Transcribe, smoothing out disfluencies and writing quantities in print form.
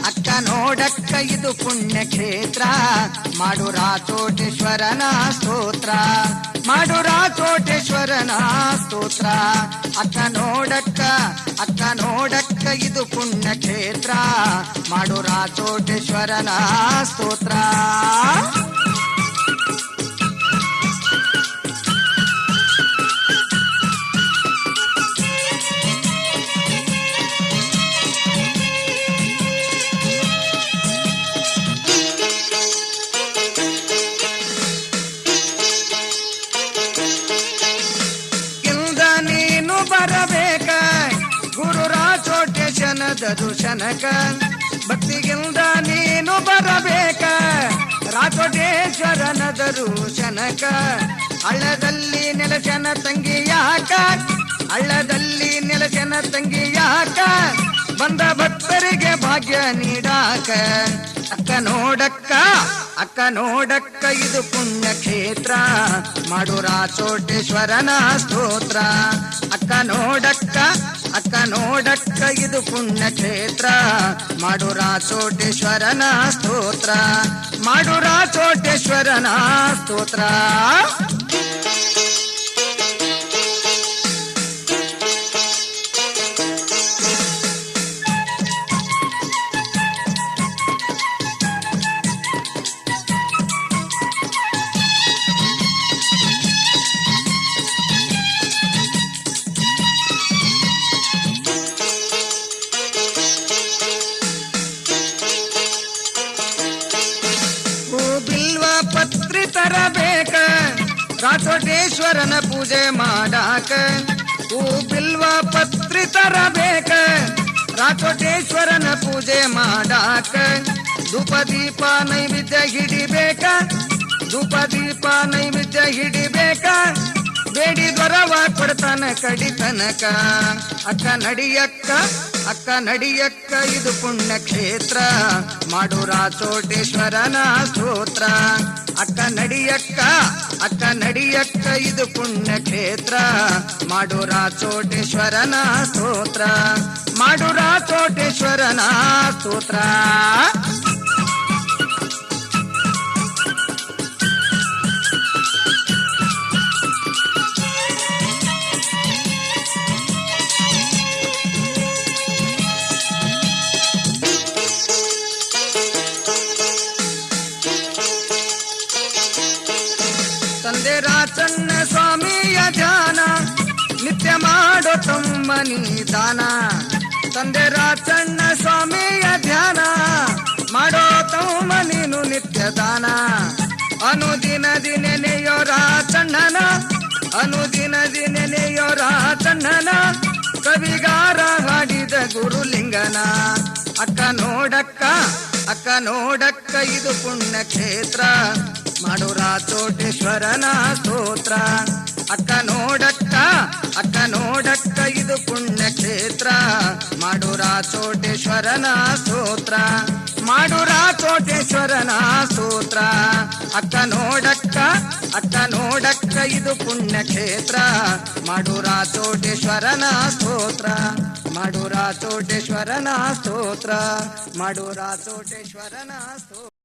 ಅಕ್ಕ ನೋಡಕ್ಕ ಇದು ಪುಣ್ಯ ಕ್ಷೇತ್ರ. ಮಾಡೂರ ಚೋಟೇಶ್ವರನ ಸ್ತೋತ್ರ, ಮಾಡೂರ ಚೋಟೇಶ್ವರನ ಸ್ತೋತ್ರ. ಅಕ್ಕ ನೋಡಕ್ಕ ಇದು ಪುಣ್ಯ ಕ್ಷೇತ್ರ. ಮಾಡೂರ ಚೋಟೇಶ್ವರನ ಸ್ತೋತ್ರ. ಬರಬೇಕ ಗುರುರ ಚೋಟೇಶನ ದರ್ಶನಕ, ಭಕ್ತಿಗಿಂದ ನೀನು ಬರಬೇಕ ರಾಚೋಟೇಶ್ವರನ ದರ್ಶನಕ. ಹಳ್ಳದಲ್ಲಿ ನೆಲಸನ ತಂಗಿಯಾಕ, ಹಳ್ಳದಲ್ಲಿ ನೆಲಸನ ತಂಗಿಯಾಕ, ಬಂದ ಭಕ್ತರಿಗೆ ಭಾಗ್ಯ ನೀಡಾಕ. ಅಕ್ಕ ನೋಡಕ್ಕ ಇದು ಪುಣ್ಯ ಕ್ಷೇತ್ರ. ಮಾಡೂರ ಚೋಟೇಶ್ವರನ ಸ್ತೋತ್ರ. ಅಕ್ಕ ನೋಡಕ್ಕ ಇದು ಪುಣ್ಯ ಕ್ಷೇತ್ರ. ಮಾಡೂರ ಚೋಟೇಶ್ವರನ ಸ್ತೋತ್ರ, ಮಾಡೂರ ಚೋಟೇಶ್ವರನ ಸ್ತೋತ್ರ. ಪತ್ರಿ ತರಬೇಕ ರಾಚೋಟೇಶ್ವರನ ಪೂಜೆ ಮಾಡಾಕ. ಬಿಲ್ವ ಪತ್ರಿ ತರಬೇಕ ರಾಚೋಟೇಶ್ವರನ ಪೂಜೆ ಮಾಡಾಕ. ಧೂಪ ದೀಪ ನೈವೇದ್ಯ ಹಿಡಿಬೇಕ, ಧೂಪ ದೀಪ ನೈವೇದ್ಯ ಹಿಡಿಬೇಕ. ಬೇಡಿ ದೊರವ ಕೊಡ್ತಾನ ಕಡಿತನಕ. ಅಕ್ಕ ನಡಿಯಕ್ಕ ಇದು ಪುಣ್ಯ ಕ್ಷೇತ್ರ. ಮಾಡೂರ ಚೋಟೇಶ್ವರನ ಸ್ತೋತ್ರ. ಅಕ್ಕ ನಡಿಯಕ್ಕ ಇದು ಪುಣ್ಯ ಕ್ಷೇತ್ರ. ಮಾಡೂರ ಚೋಟೇಶ್ವರನ ಸ್ತೋತ್ರ, ಮಾಡೂರ ಚೋಟೇಶ್ವರನ ಸ್ತೋತ್ರ. ತಂದೆ ರಾಚಣ್ಣ ಸ್ವಾಮಿಯ ಧ್ಯಾನ ನಿತ್ಯ ಮಾಡೋ ತಮ್ಮನಿ ದಾನ. ತಂದೆ ರಾಚಣ್ಣ ಸ್ವಾಮಿಯ ಧ್ಯಾನ ಮಾಡೋ ತಮ್ಮ ನೀನು ನಿತ್ಯ ದಾನ. ಅನುದಿನ ನೆನೆಯೋ ರಾಚಣ್ಣನ, ಅನುದಿನ ನೆನೆಯೋ ರಾಚಣ್ಣನ. ಕವಿಗಾರ ಹಾಡಿದ ಗುರುಲಿಂಗನ. ಅಕ್ಕ ನೋಡಕ್ಕ ಇದು ಪುಣ್ಯ ಕ್ಷೇತ್ರ. ಮಾಡೂರ ಚೋಟೇಶ್ವರನ ಸ್ತೋತ್ರ. ಅಕ್ಕ ನೋಡಕ್ಕ ಇದು ಪುಣ್ಯ ಕ್ಷೇತ್ರ. ಮಾಡೂರ ಚೋಟೇಶ್ವರನ ಸ್ತೋತ್ರ, ಮಾಡೂರ ಚೋಟೇಶ್ವರನ ಸ್ತೋತ್ರ. ಅಕ್ಕ ನೋಡಕ್ಕ ಇದು ಪುಣ್ಯ ಕ್ಷೇತ್ರ. ಮಾಡೂರ ಚೋಟೇಶ್ವರನ ಸ್ತೋತ್ರ, ಮಾಡೂರ ಚೋಟೇಶ್ವರನ ಸ್ತೋತ್ರ, ಮಾಡೂರ ಚೋಟೇಶ್ವರನ ಸ್ತೋತ್ರ.